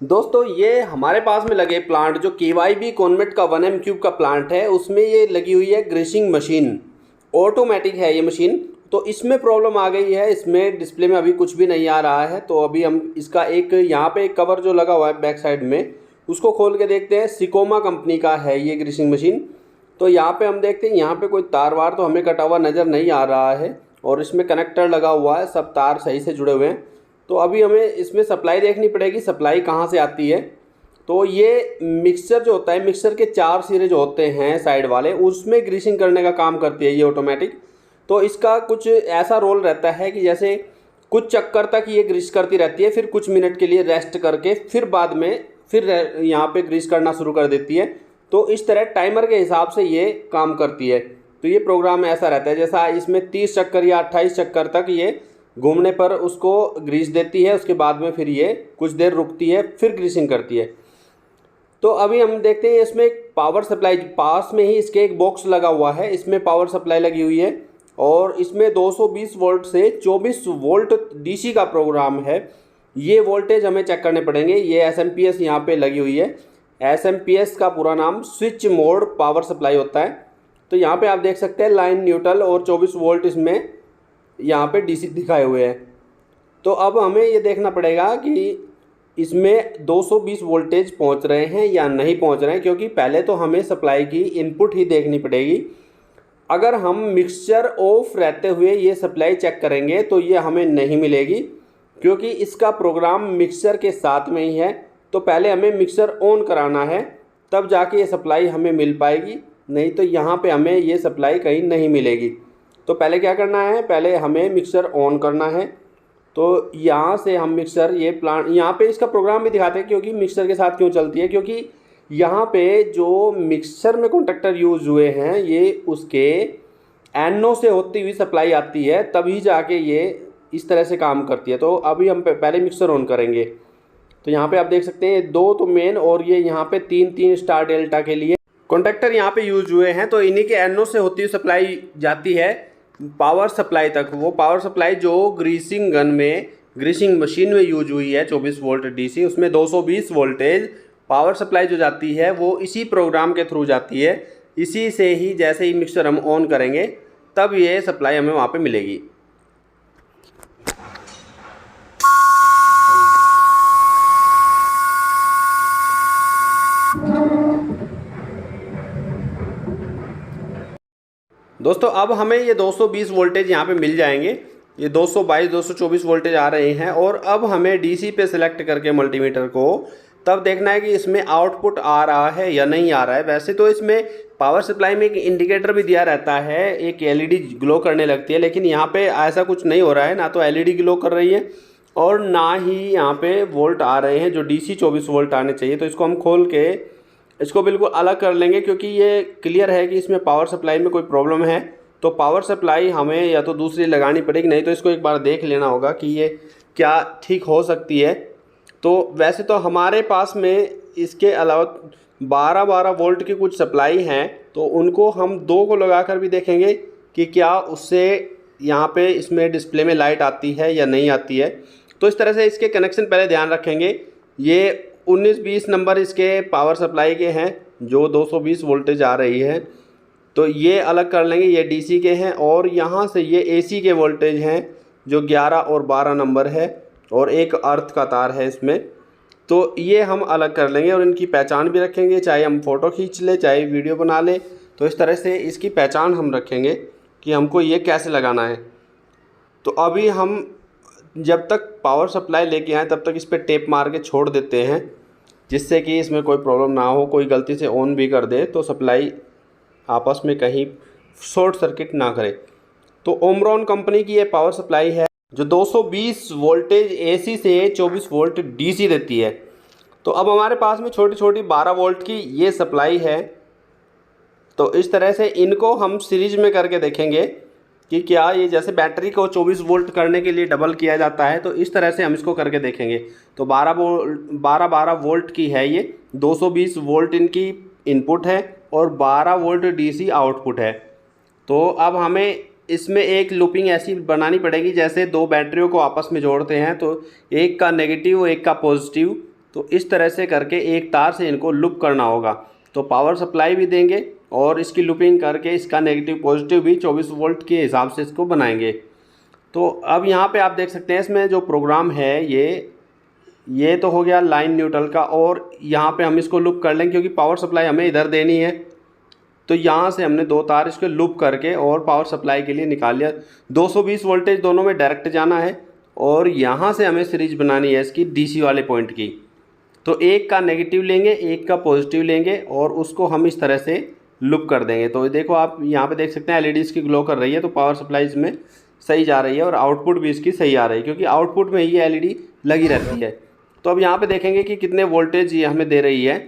दोस्तों ये हमारे पास में लगे प्लांट जो KYB कॉन्वेट का 1M क्यूब का प्लांट है, उसमें ये लगी हुई है ग्रीसिंग मशीन। ऑटोमेटिक है ये मशीन। तो इसमें प्रॉब्लम आ गई है, इसमें डिस्प्ले में अभी कुछ भी नहीं आ रहा है। तो अभी हम इसका एक यहाँ पे एक कवर जो लगा हुआ है बैक साइड में, उसको खोल के देखते हैं। सिकोमा कंपनी का है ये ग्रीसिंग मशीन। तो यहाँ पे हम देखते हैं, यहाँ पे कोई तार वार तो हमें कटा हुआ नज़र नहीं आ रहा है, और इसमें कनेक्टर लगा हुआ है, सब तार सही से जुड़े हुए हैं। तो अभी हमें इसमें सप्लाई देखनी पड़ेगी, सप्लाई कहाँ से आती है। तो ये मिक्सचर जो होता है, मिक्सचर के 4 सिरे जो होते हैं साइड वाले, उसमें ग्रीसिंग करने का काम करती है ये ऑटोमेटिक। तो इसका कुछ ऐसा रोल रहता है कि जैसे कुछ चक्कर तक ये ग्रीस करती रहती है, फिर कुछ मिनट के लिए रेस्ट करके फिर बाद में फिर यहाँ पे ग्रीस करना शुरू कर देती है। तो इस तरह टाइमर के हिसाब से ये काम करती है। तो ये प्रोग्राम ऐसा रहता है, जैसा इसमें 30 चक्कर या 28 चक्कर तक ये घूमने पर उसको ग्रीस देती है, उसके बाद में फिर ये कुछ देर रुकती है, फिर ग्रीसिंग करती है। तो अभी हम देखते हैं इसमें एक पावर सप्लाई, पास में ही इसके एक बॉक्स लगा हुआ है, इसमें पावर सप्लाई लगी हुई है, और इसमें 220 वोल्ट से 24 वोल्ट DC का प्रोग्राम है। ये वोल्टेज हमें चेक करने पड़ेंगे। ये SMPS यहाँ पे लगी हुई है। SMPS का पूरा नाम स्विच मोड पावर सप्लाई होता है। तो यहाँ पे आप देख सकते हैं लाइन न्यूट्रल और 24 वोल्ट इसमें यहाँ पे DC दिखाए हुए हैं। तो अब हमें ये देखना पड़ेगा कि इसमें 220 वोल्टेज पहुँच रहे हैं या नहीं पहुँच रहे हैं, क्योंकि पहले तो हमें सप्लाई की इनपुट ही देखनी पड़ेगी। अगर हम मिक्सचर ऑफ रहते हुए ये सप्लाई चेक करेंगे तो ये हमें नहीं मिलेगी, क्योंकि इसका प्रोग्राम मिक्सचर के साथ में ही है। तो पहले हमें मिक्सचर ऑन कराना है, तब जाके ये सप्लाई हमें मिल पाएगी, नहीं तो यहाँ पे हमें ये सप्लाई कहीं नहीं मिलेगी। तो पहले क्या करना है, पहले हमें मिक्सर ऑन करना है। तो यहाँ से हम मिक्सर, ये प्लांट यहाँ पे इसका प्रोग्राम भी दिखाते हैं, क्योंकि मिक्सर के साथ क्यों चलती है, क्योंकि यहाँ पे जो मिक्सर में कॉन्टैक्टर यूज़ हुए हैं ये उसके NO से होती हुई सप्लाई आती है, तभी जाके ये इस तरह से काम करती है। तो अभी हम पहले मिक्सर ऑन करेंगे। तो यहाँ पे आप देख सकते हैं 2 तो मेन, और ये यहाँ पे 3 स्टार डेल्टा के लिए कॉन्टैक्टर यहाँ पे यूज हुए हैं। तो इन्हीं के NO से होती हुई सप्लाई जाती है पावर सप्लाई तक। वो पावर सप्लाई जो ग्रीसिंग गन में, ग्रीसिंग मशीन में यूज हुई है 24 वोल्ट DC, उसमें 220 वोल्टेज पावर सप्लाई जो जाती है वो इसी प्रोग्राम के थ्रू जाती है। इसी से ही जैसे ही मिक्सर हम ऑन करेंगे तब ये सप्लाई हमें वहाँ पे मिलेगी। दोस्तों अब हमें ये 220 वोल्टेज यहाँ पे मिल जाएंगे। ये 222 224 वोल्टेज आ रहे हैं, और अब हमें DC पे सिलेक्ट करके मल्टीमीटर को तब देखना है कि इसमें आउटपुट आ रहा है या नहीं आ रहा है। वैसे तो इसमें पावर सप्लाई में एक इंडिकेटर भी दिया रहता है, एक LED ग्लो करने लगती है, लेकिन यहाँ पे ऐसा कुछ नहीं हो रहा है। ना तो LED ग्लो कर रही है और ना ही यहाँ पे वोल्ट आ रहे हैं जो DC 24 वोल्ट आने चाहिए। तो इसको हम खोल के इसको बिल्कुल अलग कर लेंगे, क्योंकि ये क्लियर है कि इसमें पावर सप्लाई में कोई प्रॉब्लम है। तो पावर सप्लाई हमें या तो दूसरी लगानी पड़ेगी, नहीं तो इसको एक बार देख लेना होगा कि ये क्या ठीक हो सकती है। तो वैसे तो हमारे पास में इसके अलावा 12 वोल्ट की कुछ सप्लाई हैं, तो उनको हम 2 को लगा कर भी देखेंगे कि क्या उससे यहाँ पे इसमें डिस्प्ले में लाइट आती है या नहीं आती है। तो इस तरह से इसके कनेक्शन पहले ध्यान रखेंगे। ये 19-20 नंबर इसके पावर सप्लाई के हैं जो 220 वोल्टेज आ रही है, तो ये अलग कर लेंगे, ये DC के हैं। और यहाँ से ये AC के वोल्टेज हैं जो 11 और 12 नंबर है, और एक अर्थ का तार है इसमें। तो ये हम अलग कर लेंगे और इनकी पहचान भी रखेंगे, चाहे हम फ़ोटो खींच लें चाहे वीडियो बना लें। तो इस तरह से इसकी पहचान हम रखेंगे कि हमको ये कैसे लगाना है। तो अभी हम जब तक पावर सप्लाई लेके आए तब तक इस पर टेप मार के छोड़ देते हैं, जिससे कि इसमें कोई प्रॉब्लम ना हो। कोई गलती से ऑन भी कर दे तो सप्लाई आपस में कहीं शॉर्ट सर्किट ना करे। तो ओमरॉन कंपनी की ये पावर सप्लाई है जो 220 वोल्टेज AC से 24 वोल्ट DC देती है। तो अब हमारे पास में छोटी छोटी 12 वोल्ट की ये सप्लाई है। तो इस तरह से इनको हम सीरीज में करके देखेंगे कि क्या ये, जैसे बैटरी को 24 वोल्ट करने के लिए डबल किया जाता है, तो इस तरह से हम इसको करके देखेंगे। तो 12 वोल्ट की है ये, 220 वोल्ट इनकी इनपुट है और 12 वोल्ट DC आउटपुट है। तो अब हमें इसमें एक लूपिंग ऐसी बनानी पड़ेगी जैसे 2 बैटरियों को आपस में जोड़ते हैं, तो एक का नेगेटिव एक का पॉजिटिव, तो इस तरह से करके एक तार से इनको लूप करना होगा। तो पावर सप्लाई भी देंगे और इसकी लूपिंग करके इसका नेगेटिव पॉजिटिव भी 24 वोल्ट के हिसाब से इसको बनाएंगे। तो अब यहाँ पे आप देख सकते हैं इसमें जो प्रोग्राम है ये तो हो गया लाइन न्यूट्रल का, और यहाँ पे हम इसको लूप कर लेंगे क्योंकि पावर सप्लाई हमें इधर देनी है। तो यहाँ से हमने 2 तार इसके लूप करके और पावर सप्लाई के लिए निकाल लिया। 220 वोल्टेज दोनों में डायरेक्ट जाना है और यहाँ से हमें सीरीज बनानी है इसकी डीसी वाले पॉइंट की। तो एक का नेगेटिव लेंगे, एक का पॉजिटिव लेंगे और उसको हम इस तरह से लूप कर देंगे। तो देखो आप यहाँ पे देख सकते हैं एलईडी इसकी ग्लो कर रही है, तो पावर सप्लाई इसमें सही जा रही है और आउटपुट भी इसकी सही आ रही है क्योंकि आउटपुट में ये एलईडी लगी रहती है। तो अब यहाँ पे देखेंगे कि कितने वोल्टेज ये हमें दे रही है।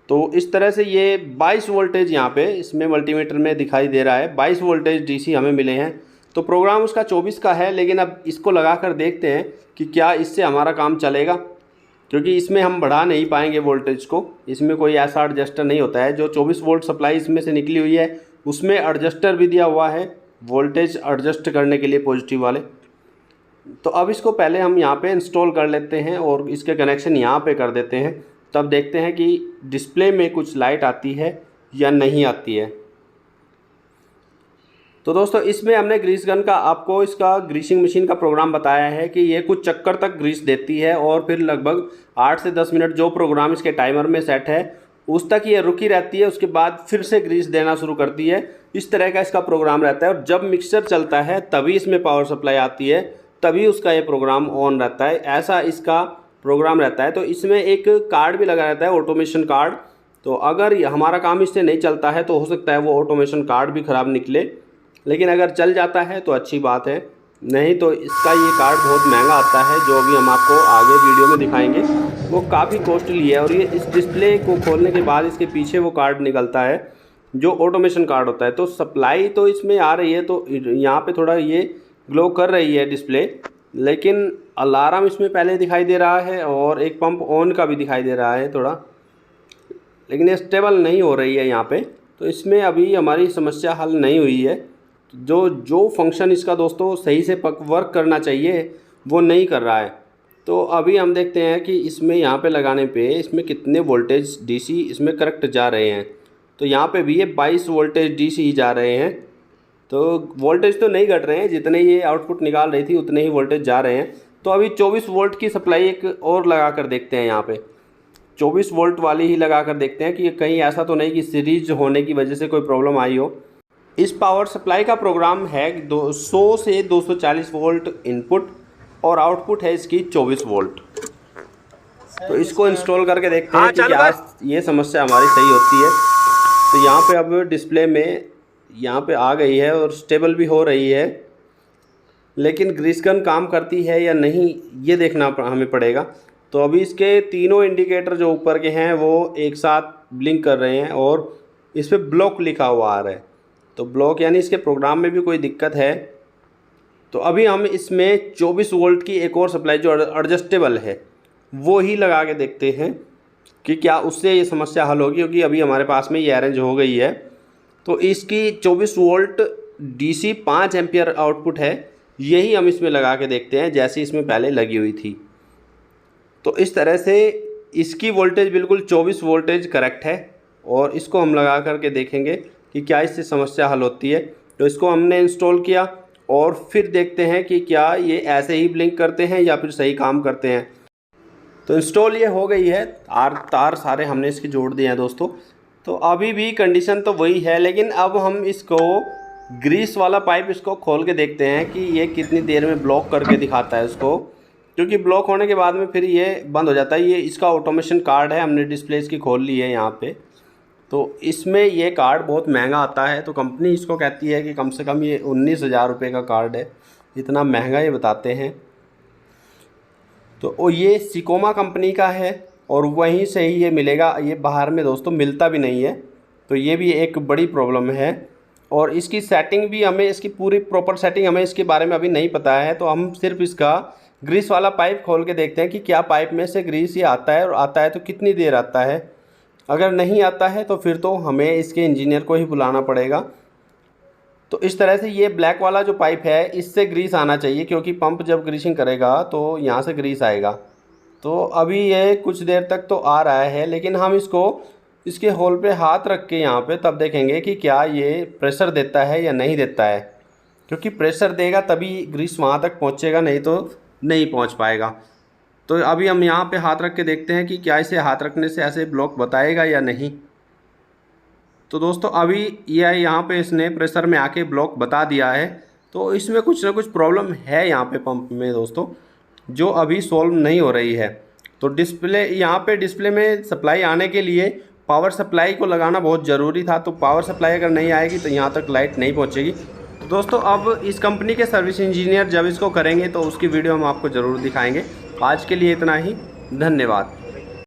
तो इस तरह से ये 22 वोल्टेज यहाँ पे इसमें मल्टीमीटर में दिखाई दे रहा है। 22 वोल्टेज डीसी हमें मिले हैं। तो प्रोग्राम उसका 24 का है, लेकिन अब इसको लगा कर देखते हैं कि क्या इससे हमारा काम चलेगा, क्योंकि इसमें हम बढ़ा नहीं पाएंगे वोल्टेज को। इसमें कोई ऐसा एडजस्टर नहीं होता है। जो 24 वोल्ट सप्लाई इसमें से निकली हुई है उसमें एडजस्टर भी दिया हुआ है वोल्टेज एडजस्ट करने के लिए पॉजिटिव वाले। तो अब इसको पहले हम यहाँ पे इंस्टॉल कर लेते हैं और इसके कनेक्शन यहाँ पे कर देते हैं। तब देखते हैं कि डिस्प्ले में कुछ लाइट आती है या नहीं आती है। तो दोस्तों इसमें हमने ग्रीस गन का आपको इसका ग्रीसिंग मशीन का प्रोग्राम बताया है कि ये कुछ चक्कर तक ग्रीस देती है और फिर लगभग 8 से 10 मिनट जो प्रोग्राम इसके टाइमर में सेट है उस तक ये रुकी रहती है। उसके बाद फिर से ग्रीस देना शुरू करती है। इस तरह का इसका प्रोग्राम रहता है और जब मिक्सचर चलता है तभी इसमें पावर सप्लाई आती है, तभी उसका ये प्रोग्राम ऑन रहता है। ऐसा इसका प्रोग्राम रहता है। तो इसमें एक कार्ड भी लगा रहता है, ऑटोमेशन कार्ड। तो अगर हमारा काम इससे नहीं चलता है तो हो सकता है वो ऑटोमेशन कार्ड भी ख़राब निकले, लेकिन अगर चल जाता है तो अच्छी बात है। नहीं तो इसका ये कार्ड बहुत महंगा आता है, जो भी हम आपको आगे वीडियो में दिखाएंगे। वो काफ़ी कॉस्टली है और ये इस डिस्प्ले को खोलने के बाद इसके पीछे वो कार्ड निकलता है जो ऑटोमेशन कार्ड होता है। तो सप्लाई तो इसमें आ रही है, तो यहाँ पे थोड़ा ये ग्लो कर रही है डिस्प्ले, लेकिन अलार्म इसमें पहले दिखाई दे रहा है और एक पंप ऑन का भी दिखाई दे रहा है थोड़ा, लेकिन ये स्टेबल नहीं हो रही है यहाँ पे। तो इसमें अभी हमारी समस्या हल नहीं हुई है। जो फंक्शन इसका दोस्तों सही से वर्क करना चाहिए वो नहीं कर रहा है। तो अभी हम देखते हैं कि इसमें यहाँ पे लगाने पे इसमें कितने वोल्टेज डीसी इसमें करेक्ट जा रहे हैं। तो यहाँ पे भी ये 22 वोल्टेज डीसी जा रहे हैं। तो वोल्टेज तो नहीं घट रहे हैं, जितने ये आउटपुट निकाल रही थी उतने ही वोल्टेज जा रहे हैं। तो अभी 24 वोल्ट की सप्लाई एक और लगा कर देखते हैं। यहाँ पे 24 वोल्ट वाली ही लगा कर देखते हैं कि कहीं ऐसा तो नहीं कि सीरीज होने की वजह से कोई प्रॉब्लम आई हो। इस पावर सप्लाई का प्रोग्राम है 200 से 240 वोल्ट इनपुट और आउटपुट है इसकी 24 वोल्ट। तो इसको इंस्टॉल करके देखते हैं कि क्या ये समस्या हमारी सही होती है। तो यहाँ पे अब डिस्प्ले में यहाँ पे आ गई है और स्टेबल भी हो रही है, लेकिन ग्रीस गन काम करती है या नहीं ये देखना हमें पड़ेगा। तो अभी इसके तीनों इंडिकेटर जो ऊपर के हैं वो एक साथ ब्लिंक कर रहे हैं और इस पर ब्लॉक लिखा हुआ आ रहा है। तो ब्लॉक यानी इसके प्रोग्राम में भी कोई दिक्कत है। तो अभी हम इसमें 24 वोल्ट की एक और सप्लाई जो एडजस्टेबल है वो ही लगा के देखते हैं कि क्या उससे ये समस्या हल होगी, क्योंकि अभी हमारे पास में ये अरेंज हो गई है। तो इसकी 24 वोल्ट डीसी 5 एम्पियर आउटपुट है, यही हम इसमें लगा के देखते हैं जैसे इसमें पहले लगी हुई थी। तो इस तरह से इसकी वोल्टेज बिल्कुल 24 वोल्टेज करेक्ट है और इसको हम लगा करके देखेंगे कि क्या इससे समस्या हल होती है। तो इसको हमने इंस्टॉल किया और फिर देखते हैं कि क्या ये ऐसे ही ब्लिंक करते हैं या फिर सही काम करते हैं। तो इंस्टॉल ये हो गई है, तार सारे हमने इसके जोड़ दिए हैं दोस्तों। तो अभी भी कंडीशन तो वही है, लेकिन अब हम इसको ग्रीस वाला पाइप इसको खोल के देखते हैं कि ये कितनी देर में ब्लॉक करके दिखाता है उसको, क्योंकि ब्लॉक होने के बाद में फिर ये बंद हो जाता है। ये इसका ऑटोमेशन कार्ड है, हमने डिस्प्ले इसकी खोल ली है यहाँ पे। तो इसमें ये कार्ड बहुत महंगा आता है, तो कंपनी इसको कहती है कि कम से कम ये 19,000 रुपये का कार्ड है, इतना महंगा ये बताते हैं। तो ये सिकोमा कंपनी का है और वहीं से ही ये मिलेगा, ये बाहर में दोस्तों मिलता भी नहीं है। तो ये भी एक बड़ी प्रॉब्लम है और इसकी सेटिंग भी हमें, इसकी पूरी प्रॉपर सेटिंग हमें इसके बारे में अभी नहीं पता है। तो हम सिर्फ इसका ग्रीस वाला पाइप खोल के देखते हैं कि क्या पाइप में से ग्रीस ये आता है, और आता है तो कितनी देर आता है। अगर नहीं आता है तो फिर तो हमें इसके इंजीनियर को ही बुलाना पड़ेगा। तो इस तरह से ये ब्लैक वाला जो पाइप है इससे ग्रीस आना चाहिए, क्योंकि पंप जब ग्रीसिंग करेगा तो यहाँ से ग्रीस आएगा। तो अभी ये कुछ देर तक तो आ रहा है, लेकिन हम इसके होल पे हाथ रख के यहाँ पे तब देखेंगे कि क्या ये प्रेशर देता है या नहीं देता है, क्योंकि प्रेशर देगा तभी ग्रीस वहाँ तक पहुँचेगा, नहीं तो नहीं पहुँच पाएगा। तो अभी हम यहाँ पे हाथ रख के देखते हैं कि क्या इसे हाथ रखने से ऐसे ब्लॉक बताएगा या नहीं। तो दोस्तों अभी ये यहाँ पे इसने प्रेशर में आके ब्लॉक बता दिया है, तो इसमें कुछ ना कुछ प्रॉब्लम है यहाँ पे पंप में दोस्तों, जो अभी सॉल्व नहीं हो रही है। तो डिस्प्ले में सप्लाई आने के लिए पावर सप्लाई को लगाना बहुत ज़रूरी था, तो पावर सप्लाई अगर नहीं आएगी तो यहाँ तक लाइट नहीं पहुँचेगी। तो दोस्तों अब इस कंपनी के सर्विस इंजीनियर जब इसको करेंगे तो उसकी वीडियो हम आपको ज़रूर दिखाएंगे। आज के लिए इतना ही, धन्यवाद।